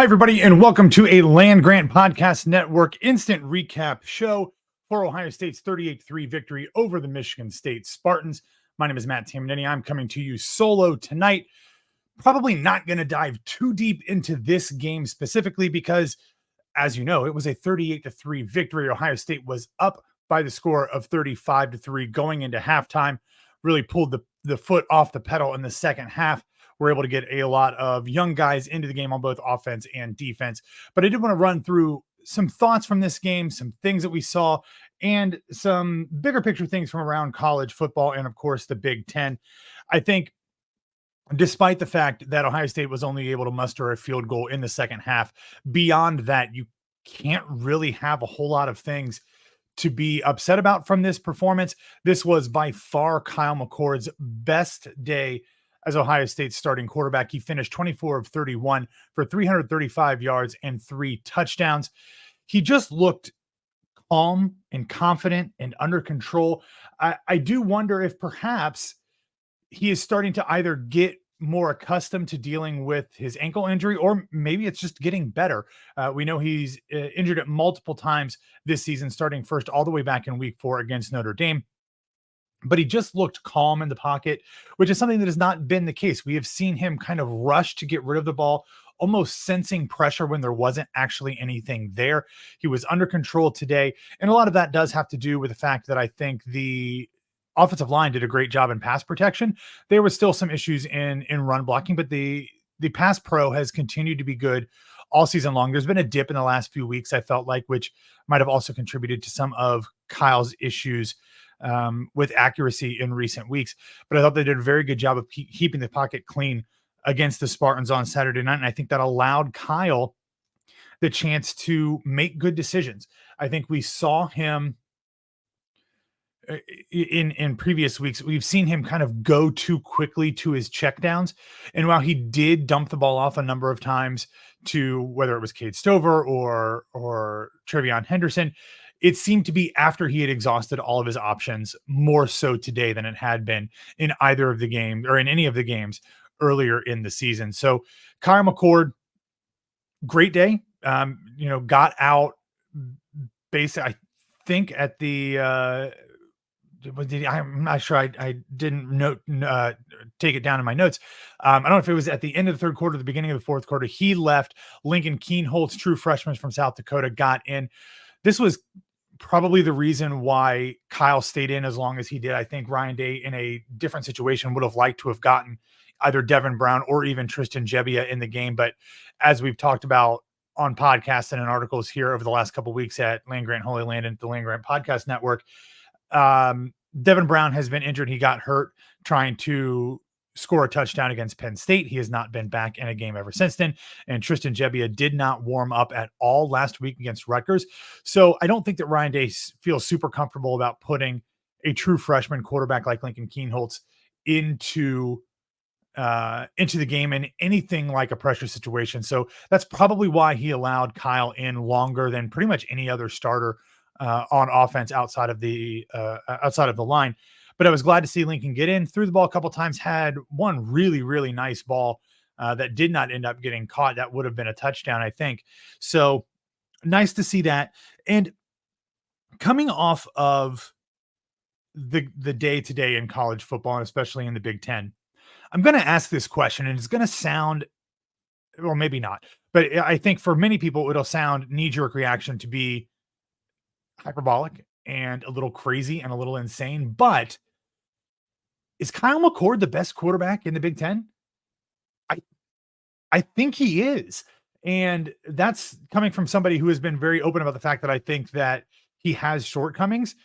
Hi, everybody, and welcome to a Land Grant Podcast Network instant recap show for Ohio State's 38-3 victory over the Michigan State Spartans. My name is Matt Tamanini. I'm coming to you solo tonight. Probably not going to dive too deep into this game specifically because, as you know, it was a 38-3 victory. Ohio State was up by the score of 35-3 going into halftime, really pulled the foot off the pedal in the second half. We're able to get a lot of young guys into the game on both offense and defense. But I did want to run through some thoughts from this game, some things that we saw, and some bigger picture things from around college football and, of course, the Big Ten. I think despite the fact that Ohio State was only able to muster a field goal in the second half, beyond that, you can't really have a whole lot of things to be upset about from this performance. This was by far Kyle McCord's best day as Ohio State's starting quarterback. He finished 24 of 31 for 335 yards and 3 touchdowns. He just looked calm and confident and under control. I do wonder if perhaps he is starting to either get more accustomed to dealing with his ankle injury, or maybe it's just getting better. We know he's injured it multiple times this season, starting first all the way back in week 4 against Notre Dame. But he just looked calm in the pocket, which is something that has not been the case. We have seen him kind of rush to get rid of the ball, almost sensing pressure when there wasn't actually anything there. He was under control today. And a lot of that does have to do with the fact that I think the offensive line did a great job in pass protection. There was still some issues in run blocking, but the pass pro has continued to be good all season long. There's been a dip in the last few weeks, I felt like, which might have also contributed to some of Kyle's issues with accuracy in recent weeks. But I thought they did a very good job of keeping the pocket clean against the Spartans on Saturday night. And I think that allowed Kyle the chance to make good decisions. I think we saw him in previous weeks. We've seen him kind of go too quickly to his checkdowns. And while he did dump the ball off a number of times to whether it was Cade Stover or Trevion Henderson, it seemed to be after he had exhausted all of his options, more so today than it had been in either of the games or in any of the games earlier in the season. So Kyle McCord, great day. Got out basically, I think at the I'm not sure. I didn't take it down in my notes. I don't know if it was at the end of the third quarter, the beginning of the fourth quarter. He left. Lincoln Keenholz, true freshman from South Dakota, got in. This was probably the reason why Kyle stayed in as long as he did. I think Ryan Day, in a different situation, would have liked to have gotten either Devin Brown or even Tristan Gebbia in the game. But as we've talked about on podcasts and in articles here over the last couple of weeks at Land Grant Holy Land and the Land Grant Podcast Network, Devin Brown has been injured. He got hurt trying to score a touchdown against Penn State. He has not been back in a game ever since then. And Tristan Gebbia did not warm up at all last week against Rutgers. So I don't think that Ryan Day feels super comfortable about putting a true freshman quarterback like Lincoln Keenholz into the game in anything like a pressure situation. So that's probably why he allowed Kyle in longer than pretty much any other starter on offense outside of the line. But I was glad to see Lincoln get in, threw the ball a couple times, had one really, really nice ball that did not end up getting caught. That would have been a touchdown, I think. So nice to see that. And coming off of the day today in college football, and especially in the Big Ten, I'm going to ask this question, and it's going to sound, or maybe not, but I think for many people, it'll sound knee-jerk reaction to be hyperbolic and a little crazy and a little insane. But is Kyle McCord the best quarterback in the Big Ten? I think he is. And that's coming from somebody who has been very open about the fact that I think that he has shortcomings.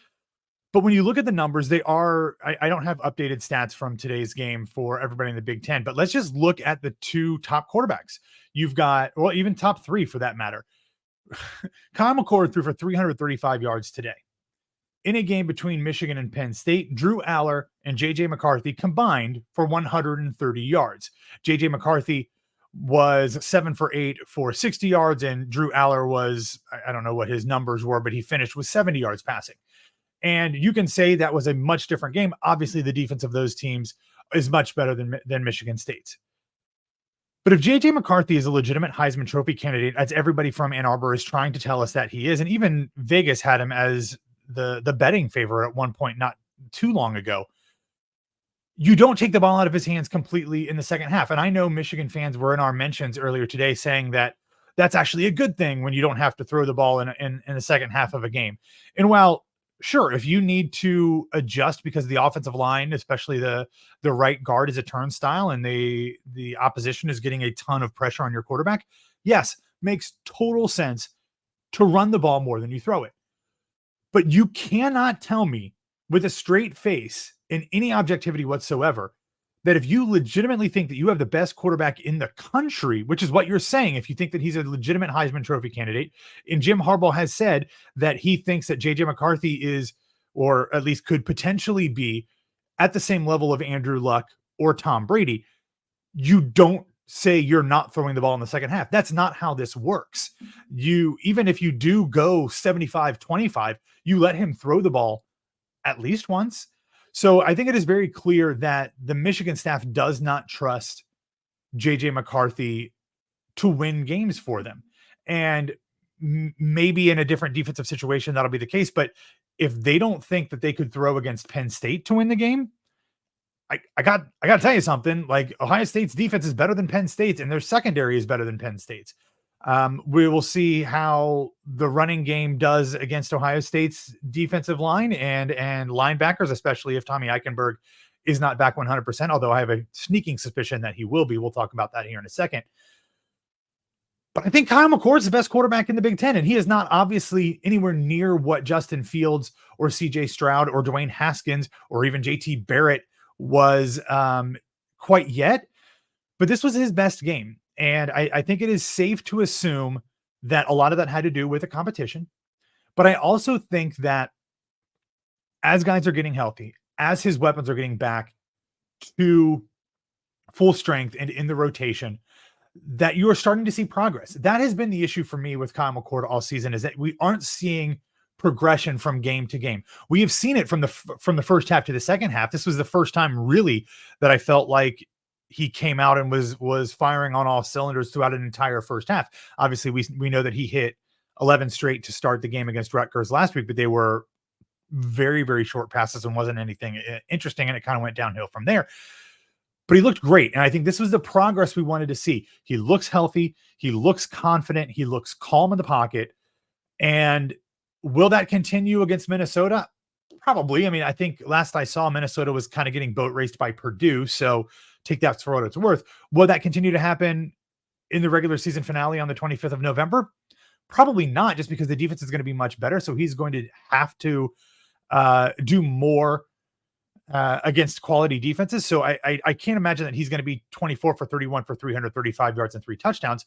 But when you look at the numbers, they are, I don't have updated stats from today's game for everybody in the Big Ten, but let's just look at the 2 top quarterbacks. You've got, well, even top 3 for that matter. Kyle McCord threw for 335 yards today. In a game between Michigan and Penn State, Drew Aller and J.J. McCarthy combined for 130 yards. J.J. McCarthy was 7 for 8 for 60 yards, and Drew Aller was, I don't know what his numbers were, but he finished with 70 yards passing. And you can say that was a much different game. Obviously, the defense of those teams is much better than Michigan State's. But if JJ McCarthy is a legitimate Heisman Trophy candidate, as everybody from Ann Arbor is trying to tell us that he is, and even Vegas had him as the betting favorite at one point not too long ago, you don't take the ball out of his hands completely in the second half. And I know Michigan fans were in our mentions earlier today saying that that's actually a good thing when you don't have to throw the ball in the second half of a game. And while sure, if you need to adjust because the offensive line, especially the right guard, is a turnstile and the opposition is getting a ton of pressure on your quarterback, yes, makes total sense to run the ball more than you throw it. But you cannot tell me with a straight face in any objectivity whatsoever that if you legitimately think that you have the best quarterback in the country, which is what you're saying, if you think that he's a legitimate Heisman Trophy candidate, and Jim Harbaugh has said that he thinks that JJ McCarthy is, or at least could potentially be, at the same level of Andrew Luck or Tom Brady, you don't say you're not throwing the ball in the second half. That's not how this works. Even if you do go 75-25, you let him throw the ball at least once. So I think it is very clear that the Michigan staff does not trust JJ McCarthy to win games for them. And maybe in a different defensive situation, that'll be the case. But if they don't think that they could throw against Penn State to win the game, I got to tell you something. Like, Ohio State's defense is better than Penn State's, and their secondary is better than Penn State's. We will see how the running game does against Ohio State's defensive line and linebackers, especially if Tommy Eichenberg is not back 100%, although I have a sneaking suspicion that he will be. We'll talk about that here in a second. But I think Kyle McCord is the best quarterback in the Big Ten, and he is not obviously anywhere near what Justin Fields or CJ Stroud or Dwayne Haskins or even JT Barrett was quite yet. But this was his best game. And I think it is safe to assume that a lot of that had to do with the competition. But I also think that as guys are getting healthy, as his weapons are getting back to full strength and in the rotation, that you are starting to see progress. That has been the issue for me with Kyle McCord all season, is that we aren't seeing progression from game to game. We have seen it from the first half to the second half. This was the first time really that I felt like he came out and was firing on all cylinders throughout an entire first half. Obviously, we know that he hit 11 straight to start the game against Rutgers last week, but they were very, very short passes and wasn't anything interesting, and it kind of went downhill from there. But he looked great, and I think this was the progress we wanted to see. He looks healthy. He looks confident. He looks calm in the pocket. And will that continue against Minnesota? Probably. I mean, I think last I saw, Minnesota was kind of getting boat raced by Purdue, so take that for what it's worth. Will that continue to happen in the regular season finale on the 25th of November? Probably not, just because the defense is going to be much better. So he's going to have to do more against quality defenses. So I can't imagine that he's going to be 24 for 31 for 335 yards and 3 touchdowns.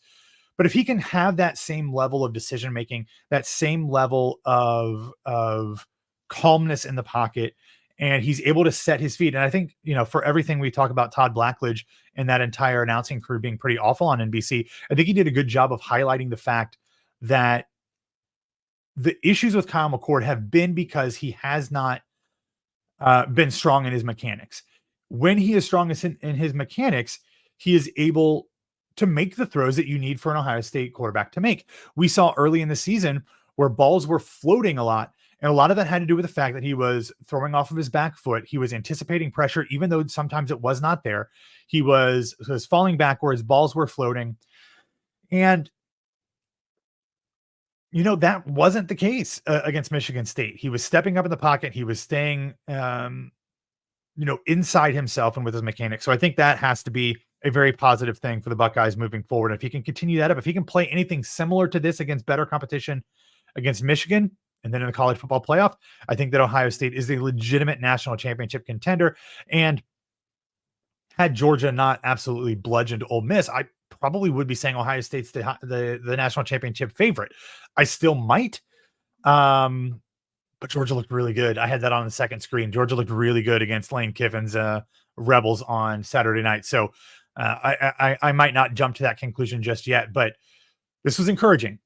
But if he can have that same level of decision-making, that same level of calmness in the pocket, and he's able to set his feet. And I think, for everything we talk about Todd Blackledge and that entire announcing crew being pretty awful on NBC, I think he did a good job of highlighting the fact that the issues with Kyle McCord have been because he has not been strong in his mechanics. When he is strong in his mechanics, he is able to make the throws that you need for an Ohio State quarterback to make. We saw early in the season where balls were floating a lot, and a lot of that had to do with the fact that he was throwing off of his back foot. He was anticipating pressure, even though sometimes it was not there. He was falling backwards, balls were floating. And, that wasn't the case against Michigan State. He was stepping up in the pocket. He was staying, inside himself and with his mechanics. So I think that has to be a very positive thing for the Buckeyes moving forward. If he can continue that up, if he can play anything similar to this against better competition against Michigan, and then in the college football playoff, I think that Ohio State is a legitimate national championship contender. And had Georgia not absolutely bludgeoned Ole Miss, I probably would be saying Ohio State's the national championship favorite. I still might, but Georgia looked really good. I had that on the second screen. Georgia looked really good against Lane Kiffin's Rebels on Saturday night. So I might not jump to that conclusion just yet, but this was encouraging.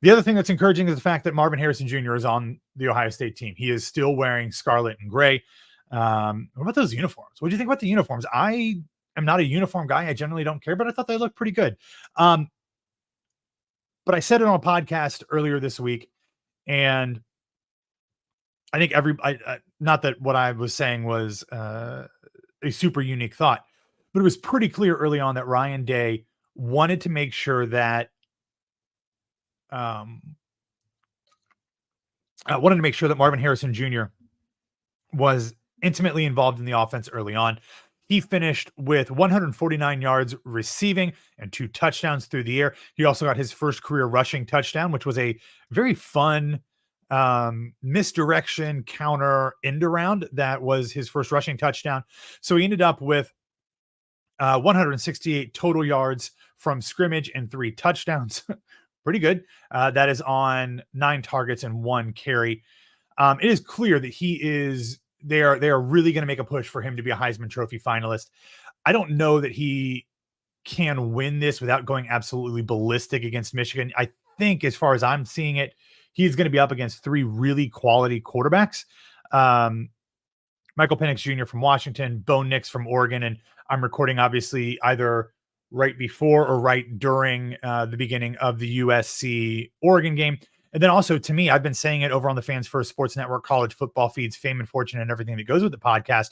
The other thing that's encouraging is the fact that Marvin Harrison Jr. is on the Ohio State team. He is still wearing scarlet and gray. What about those uniforms? What do you think about the uniforms? I am not a uniform guy. I generally don't care, but I thought they looked pretty good. But I said it on a podcast earlier this week, and I think not that what I was saying was a super unique thought, but it was pretty clear early on that Ryan Day wanted to make sure that Marvin Harrison Jr. was intimately involved in the offense early on. He finished with 149 yards receiving and 2 touchdowns through the air. He also got his first career rushing touchdown, which was a very fun misdirection counter end around. That was his first rushing touchdown. So he ended up with 168 total yards from scrimmage and 3 touchdowns. Pretty good. That is on 9 targets and 1 carry. It is clear that they are really going to make a push for him to be a Heisman Trophy finalist. I don't know that he can win this without going absolutely ballistic against Michigan. I think, as far as I'm seeing it, he's going to be up against 3 really quality quarterbacks. Michael Penix Jr. from Washington, Bo Nix from Oregon, and I'm recording obviously either right before or right during the beginning of the USC Oregon game. And then also, to me, I've been saying it over on the Fans First Sports Network college football feeds, Fame and Fortune, and everything that goes with the podcast,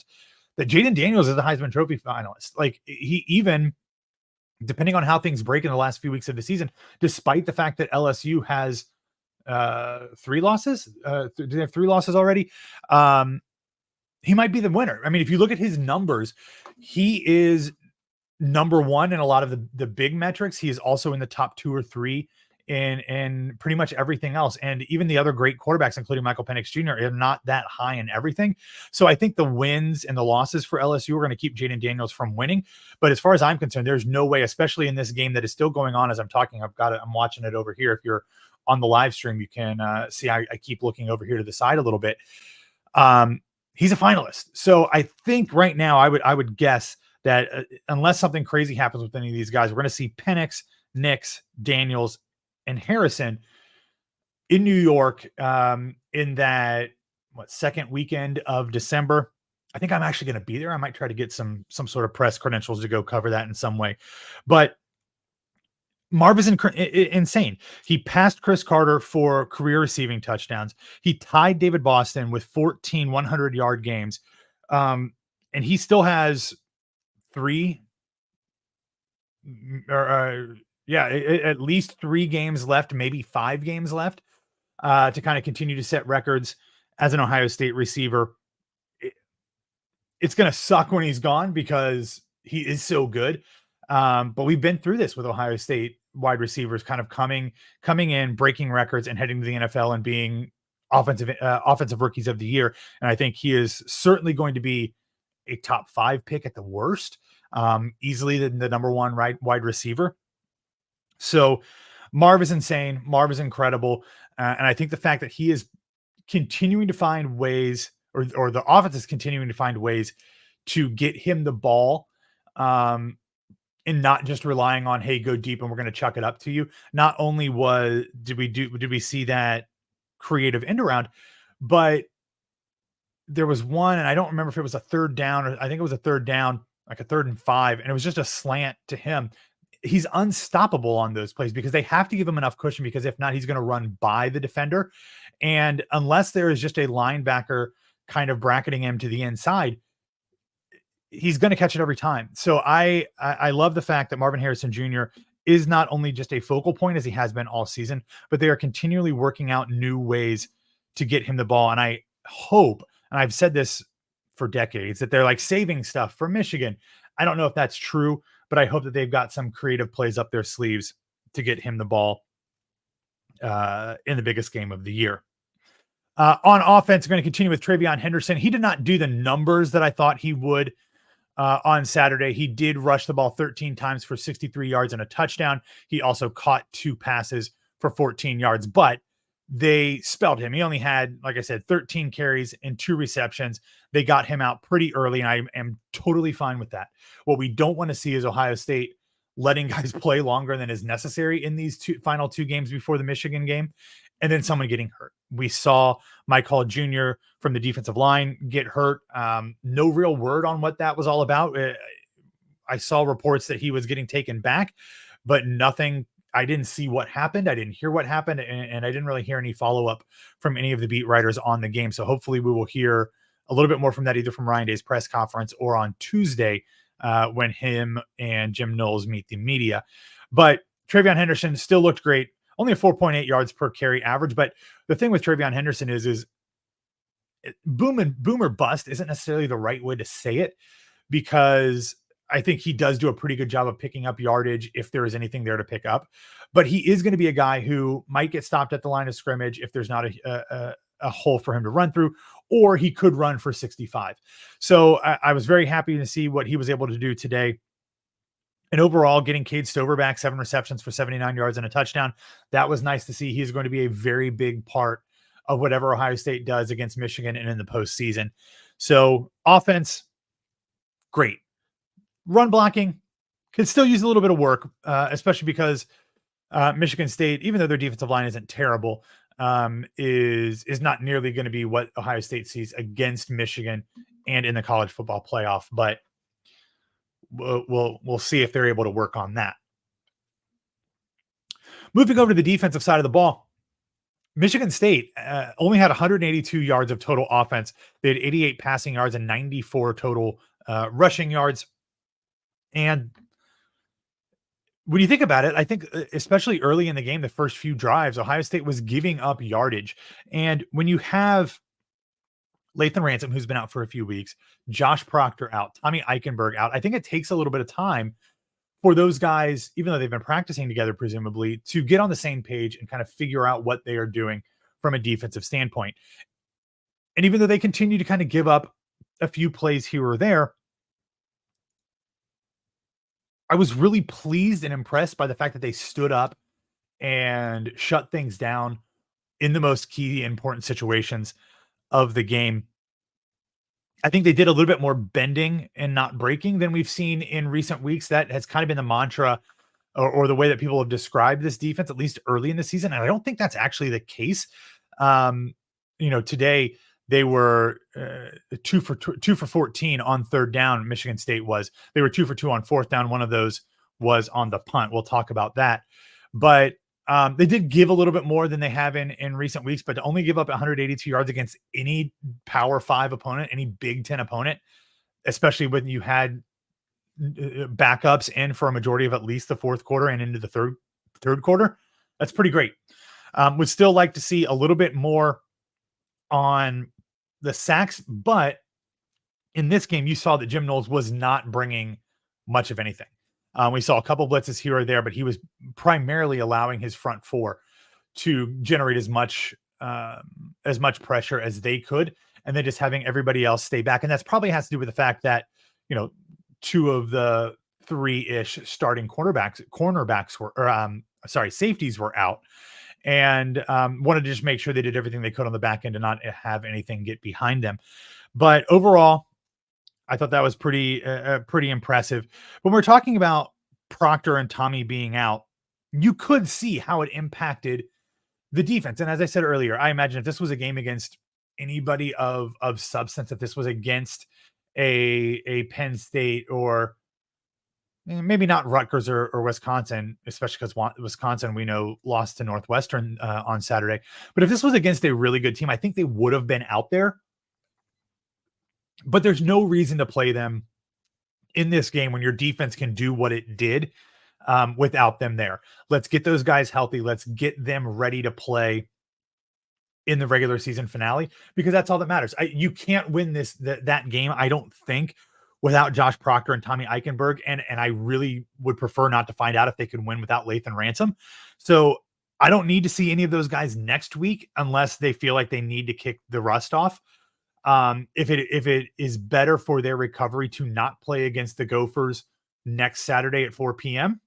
that Jayden Daniels is a Heisman Trophy finalist. Like, he even, depending on how things break in the last few weeks of the season, despite the fact that LSU has 3 losses, do they have 3 losses already? He might be the winner. I mean, if you look at his numbers, he is number 1 in a lot of the big metrics. He is also in the top 2 or 3 in pretty much everything else. And even the other great quarterbacks, including Michael Penix Jr., are not that high in everything. So I think the wins and the losses for LSU are going to keep Jayden Daniels from winning. But as far as I'm concerned, there's no way, especially in this game that is still going on as I'm talking. I'm watching it over here. If you're on the live stream, you can see I keep looking over here to the side a little bit. He's a finalist. So I think right now I would guess that unless something crazy happens with any of these guys, we're going to see Penix, Nix, Daniels, and Harrison in New York in that second weekend of December. I think I'm actually going to be there. I might try to get some sort of press credentials to go cover that in some way. But Marv is insane. He passed Chris Carter for career receiving touchdowns. He tied David Boston with 14 100-yard games. And he still has 3 at least 3 games left, maybe 5 games left to kind of continue to set records as an Ohio State receiver. It's going to suck when he's gone because he is so good. But we've been through this with Ohio State wide receivers kind of coming in, breaking records, and heading to the NFL and being offensive rookies of the year. And I think he is certainly going to be a top 5 pick at the worst, easily the number 1 wide receiver. So Marv is insane. Marv is incredible. And I think the fact that he is continuing to find ways, or the offense is continuing to find ways to get him the ball, and not just relying on, hey, go deep and we're going to chuck it up to you. Not only did we see that creative end around, but there was one, and I don't remember if it was a third down, or I think it was a third down, like a 3rd and 5, and it was just a slant to him. He's unstoppable on those plays because they have to give him enough cushion, because if not, he's going to run by the defender. And unless there is just a linebacker kind of bracketing him to the inside, he's going to catch it every time. So I love the fact that Marvin Harrison Jr. is not only just a focal point, as he has been all season, but they are continually working out new ways to get him the ball. And I hope, and I've said this for decades, that they're like saving stuff for Michigan. I don't know if that's true, but I hope that they've got some creative plays up their sleeves to get him the ball in the biggest game of the year. On offense, we're going to continue with TreVeyon Henderson. He did not do the numbers that I thought he would on Saturday. He did rush the ball 13 times for 63 yards and a touchdown. He also caught 2 passes for 14 yards, but they spelled him. He only had, like I said, 13 carries and 2 receptions. They got him out pretty early, and I am totally fine with that. What we don't want to see is Ohio State letting guys play longer than is necessary in these final 2 games before the Michigan game, and then someone getting hurt. We saw Mike Hall Jr. from the defensive line get hurt. No real word on what that was all about. I saw reports that he was getting taken back, but nothing. I didn't see what happened. I didn't hear what happened, and I didn't really hear any follow up from any of the beat writers on the game. So hopefully we will hear a little bit more from that either from Ryan Day's press conference or on Tuesday when him and Jim Knowles meet the media. But TreVeyon Henderson still looked great. Only a 4.8 yards per carry average. But the thing with TreVeyon Henderson is boom or bust isn't necessarily the right way to say it, because I think he does do a pretty good job of picking up yardage if there is anything there to pick up. But he is going to be a guy who might get stopped at the line of scrimmage if there's not a hole for him to run through, or he could run for 65. So I was very happy to see what he was able to do today. And overall, getting Cade Stover back, 7 receptions for 79 yards and a touchdown. That was nice to see. He's going to be a very big part of whatever Ohio State does against Michigan and in the postseason. So offense, great. Run blocking could still use a little bit of work, especially because Michigan State, even though their defensive line isn't terrible, is not nearly going to be what Ohio State sees against Michigan and in the college football playoff. But we'll see if they're able to work on that. Moving over to the defensive side of the ball, Michigan State only had 182 yards of total offense. They had 88 passing yards and 94 total rushing yards. And when you think about it, I think especially early in the game, the first few drives, Ohio State was giving up yardage. And when you have Lathan Ransom, who's been out for a few weeks, Josh Proctor out, Tommy Eichenberg out, I think it takes a little bit of time for those guys, even though they've been practicing together, presumably, to get on the same page and kind of figure out what they are doing from a defensive standpoint. And even though they continue to kind of give up a few plays here or there, I was really pleased and impressed by the fact that they stood up and shut things down in the most key important situations of the game. I think they did a little bit more bending and not breaking than we've seen in recent weeks. That has kind of been the mantra or the way that people have described this defense, at least early in the season. And I don't think that's actually the case. Today they were 2 for 14 on third down. Michigan State was. They were 2 for 2 on fourth down. One of those was on the punt. We'll talk about that. But they did give a little bit more than they have in recent weeks, but to only give up 182 yards against any Power 5 opponent, any Big Ten opponent, especially when you had backups in for a majority of at least the fourth quarter and into the third quarter, that's pretty great. Would still like to see a little bit more on the sacks, but in this game, you saw that Jim Knowles was not bringing much of anything. We saw a couple blitzes here or there, but he was primarily allowing his front four to generate as much pressure as they could, and then just having everybody else stay back. And that's probably has to do with the fact that, two of the three-ish starting safeties were out, and wanted to just make sure they did everything they could on the back end to not have anything get behind them. But overall, I thought that was pretty impressive. When we're talking about Proctor and Tommy being out, you could see how it impacted the defense. And as I said earlier, I imagine if this was a game against anybody of substance, if this was against a Penn State or maybe not Rutgers or Wisconsin, especially because Wisconsin, we know, lost to Northwestern on Saturday. But if this was against a really good team, I think they would have been out there. But there's no reason to play them in this game when your defense can do what it did without them there. Let's get those guys healthy. Let's get them ready to play in the regular season finale, because that's all that matters. You can't win that game, I don't think, without Josh Proctor and Tommy Eichenberg. And I really would prefer not to find out if they could win without Lathan Ransom. So I don't need to see any of those guys next week unless they feel like they need to kick the rust off. If it is better for their recovery to not play against the Gophers next Saturday at 4 p.m.,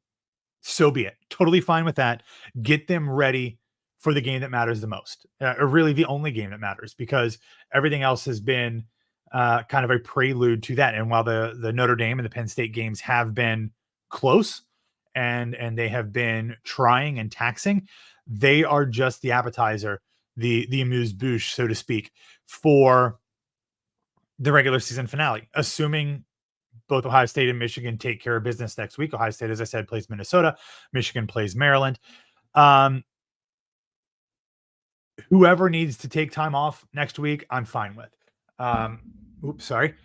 so be it. Totally fine with that. Get them ready for the game that matters the most, or really the only game that matters, because everything else has been kind of a prelude to that. And while the Notre Dame and the Penn State games have been close and they have been trying and taxing, they are just the appetizer, the amuse-bouche, so to speak, for the regular season finale, assuming both Ohio State and Michigan take care of business next week. Ohio State, as I said, plays Minnesota. Michigan plays Maryland. Whoever needs to take time off next week, I'm fine with. Sorry.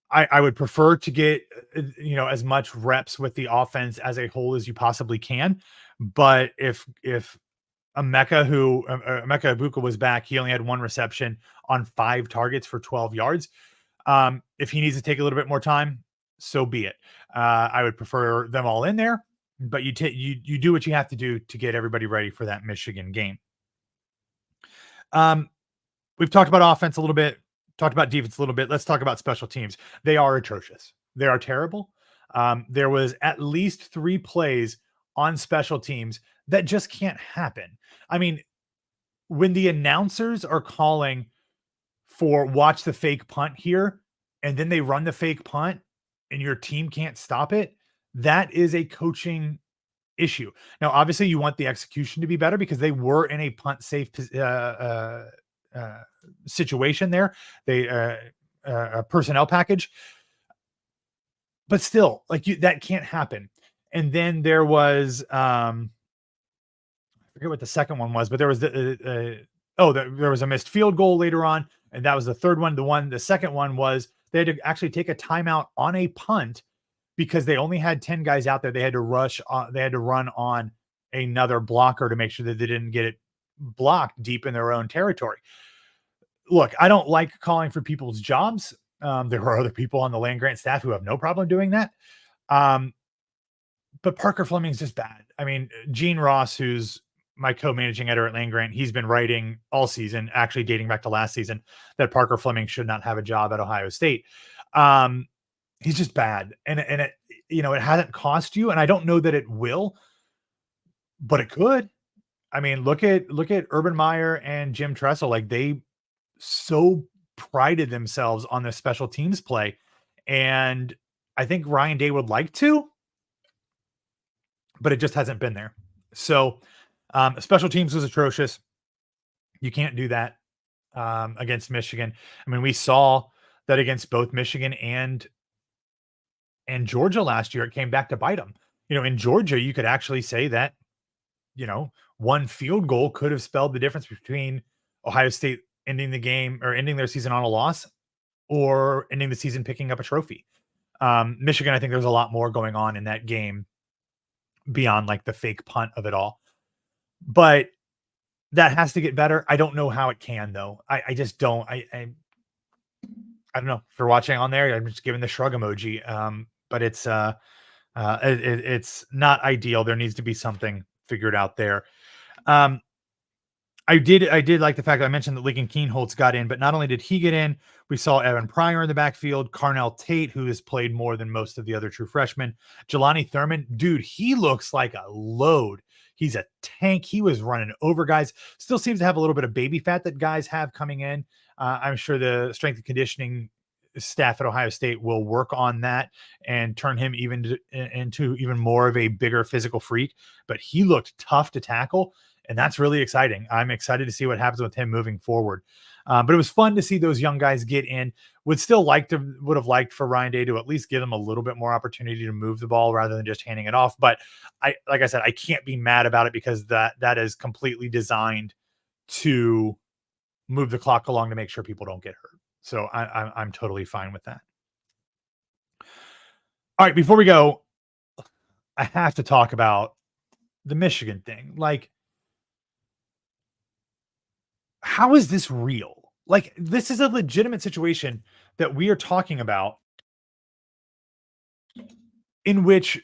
I would prefer to get, as much reps with the offense as a whole as you possibly can. But if Emeka Egbuka was back, he only had 1 reception on 5 targets for 12 yards. If he needs to take a little bit more time, so be it. I would prefer them all in there, but you do what you have to do to get everybody ready for that Michigan game. We've talked about offense a little bit, talked about defense a little bit. Let's talk about special teams. They are atrocious. They are terrible. There was at least 3 plays on special teams that just can't happen. I mean, when the announcers are calling for watch the fake punt here, and then they run the fake punt and your team can't stop it, that is a coaching issue. Now, obviously you want the execution to be better because they were in a punt safe situation there. They a personnel package, but still, like, that can't happen. And then there was I forget what the second one was, but there was there was a missed field goal later on, and that was the third one. The second one was they had to actually take a timeout on a punt because they only had 10 guys out there. They had to they had to run on another blocker to make sure that they didn't get it blocked deep in their own territory. Look, I don't like calling for people's jobs. There are other people on the land grant staff who have no problem doing that. But Parker Fleming's just bad. I mean, Gene Ross, who's my co-managing editor at Land Grant, he's been writing all season, actually dating back to last season, that Parker Fleming should not have a job at Ohio State. He's just bad. And it, it hasn't cost you. And I don't know that it will, but it could. I mean, look at Urban Meyer and Jim Tressel. Like, they so prided themselves on their special teams play. And I think Ryan Day would like to, but it just hasn't been there. So special teams was atrocious. You can't do that against Michigan. I mean, we saw that against both Michigan and Georgia last year. It came back to bite them. In Georgia, you could actually say that, one field goal could have spelled the difference between Ohio State ending the game or ending their season on a loss or ending the season picking up a trophy. Michigan, I think there's a lot more going on in that game beyond like the fake punt of it all. But that has to get better. I don't know how it can, though. I just don't. I don't know. If you're watching on there, I'm just giving the shrug emoji. But it's not ideal. There needs to be something figured out there. I did like the fact that I mentioned that Lincoln Keenholz got in, but not only did he get in, we saw Evan Pryor in the backfield, Carnell Tate, who has played more than most of the other true freshmen. Jelani Thurman, dude, he looks like a load. He's a tank. He was running over guys. Still seems to have a little bit of baby fat that guys have coming in. I'm sure the strength and conditioning staff at Ohio State will work on that and turn him into even more of a bigger physical freak. But he looked tough to tackle, and that's really exciting. I'm excited to see what happens with him moving forward. But it was fun to see those young guys get in. Would have liked for Ryan Day to at least give them a little bit more opportunity to move the ball rather than just handing it off. But like I said, I can't be mad about it because that is completely designed to move the clock along to make sure people don't get hurt. So I'm totally fine with that. All right, before we go, I have to talk about the Michigan thing. Like, how is this real? Like, this is a legitimate situation that we are talking about in which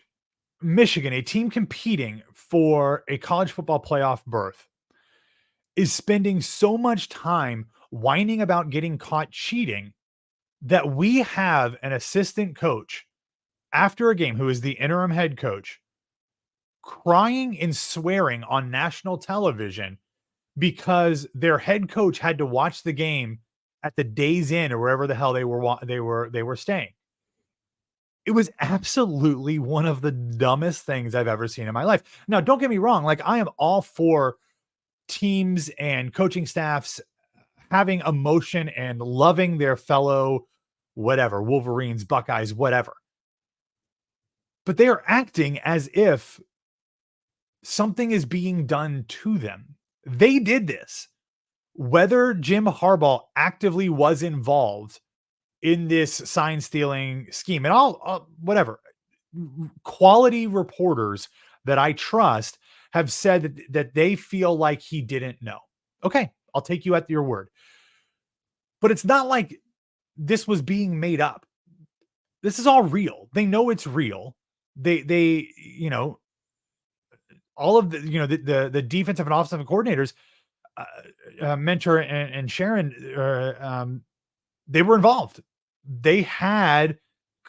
Michigan, a team competing for a college football playoff berth, is spending so much time whining about getting caught cheating that we have an assistant coach after a game, who is the interim head coach, crying and swearing on national television because their head coach had to watch the game at the Days Inn or wherever the hell they were staying. It was absolutely one of the dumbest things I've ever seen in my life. Now, don't get me wrong. Like, I am all for teams and coaching staffs having emotion and loving their fellow whatever, Wolverines, Buckeyes, whatever. But they are acting as if something is being done to them. They did this. Whether Jim Harbaugh actively was involved in this sign stealing scheme, and I'll whatever, quality reporters that I trust have said that they feel like he didn't know. Okay, I'll take you at your word. But it's not like this was being made up. This is all real. They know it's real. They all of the defensive and offensive coordinators, Mentor and Sharon, they were involved. They had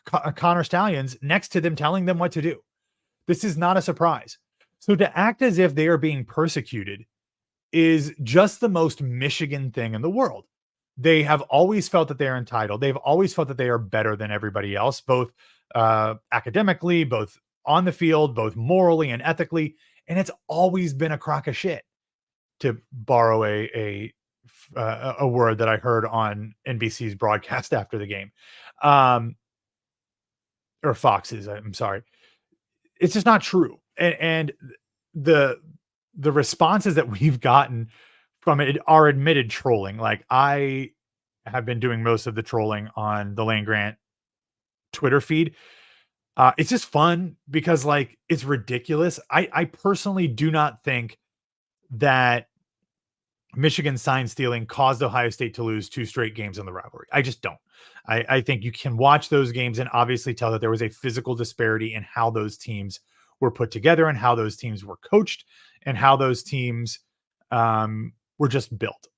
Connor Stallions next to them telling them what to do. This is not a surprise. So to act as if they are being persecuted is just the most Michigan thing in the world. They have always felt that they're entitled. They've always felt that they are better than everybody else, both academically, both on the field, both morally and ethically. And it's always been a crock of shit, to borrow a word that I heard on NBC's broadcast after the game, or Fox's. I'm sorry. It's just not true. And the responses that we've gotten from it are admitted trolling. Like, I have been doing most of the trolling on the Land Grant Twitter feed. It's just fun because, like, it's ridiculous. I personally do not think that Michigan sign stealing caused Ohio State to lose 2 straight games in the rivalry. I just don't. I think you can watch those games and obviously tell that there was a physical disparity in how those teams were put together and how those teams were coached and how those teams were just built.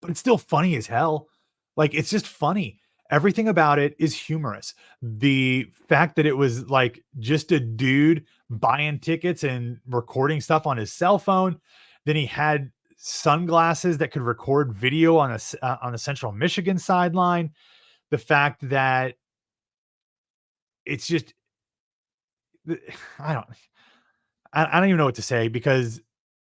But it's still funny as hell. Like, it's just funny. Everything about it is humorous. The fact that it was like just a dude buying tickets and recording stuff on his cell phone. Then he had sunglasses that could record video on the Central Michigan sideline. The fact that it's just, I don't even know what to say, because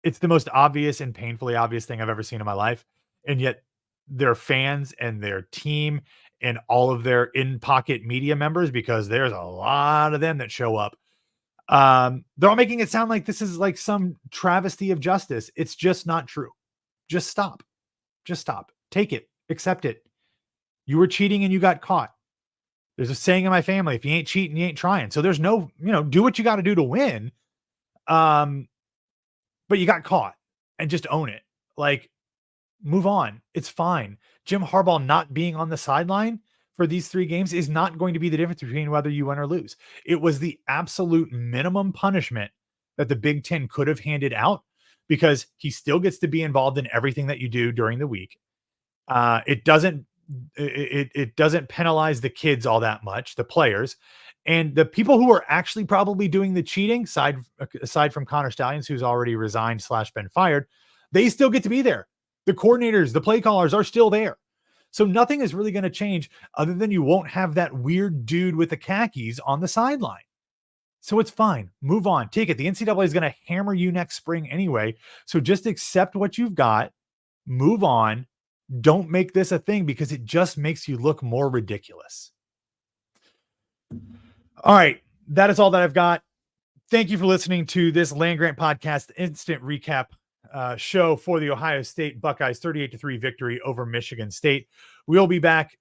it's the most obvious and painfully obvious thing I've ever seen in my life. And yet their fans and their team and all of their in-pocket media members, because there's a lot of them that show up, they're all making it sound like this is like some travesty of justice. It's just not true. Just stop. Just stop. Take it. Accept it. You were cheating and you got caught. There's a saying in my family: if you ain't cheating, you ain't trying. So there's no, do what you got to do to win. But you got caught, and just own it. Like, move on. It's fine. Jim Harbaugh not being on the sideline for these 3 games is not going to be the difference between whether you win or lose. It was the absolute minimum punishment that the Big Ten could have handed out, because he still gets to be involved in everything that you do during the week. It doesn't penalize the kids all that much, the players, and the people who are actually probably doing the cheating, aside from Connor Stallions, who's already resigned / been fired. They still get to be there. The coordinators, the play callers are still there. So nothing is really going to change, other than you won't have that weird dude with the khakis on the sideline. So it's fine. Move on. Take it. The NCAA is going to hammer you next spring anyway. So just accept what you've got. Move on. Don't make this a thing, because it just makes you look more ridiculous. All right. That is all that I've got. Thank you for listening to this Land Grant Podcast instant recap show for the Ohio State Buckeyes 38-3 victory over Michigan State. We'll be back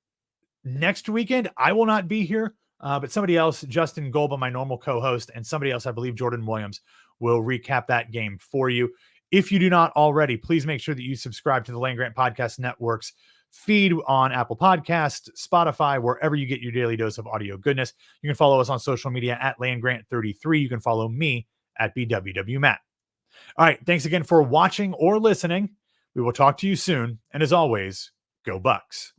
next weekend. I will not be here, but somebody else, Justin Golba, my normal co-host, and somebody else, I believe Jordan Williams, will recap that game for you. If you do not already, please make sure that you subscribe to the Land Grant Podcast Network's feed on Apple Podcasts, Spotify, wherever you get your daily dose of audio goodness. You can follow us on social media at LandGrant33. You can follow me at BWWMatt. All right. Thanks again for watching or listening. We will talk to you soon. And as always, go Bucks.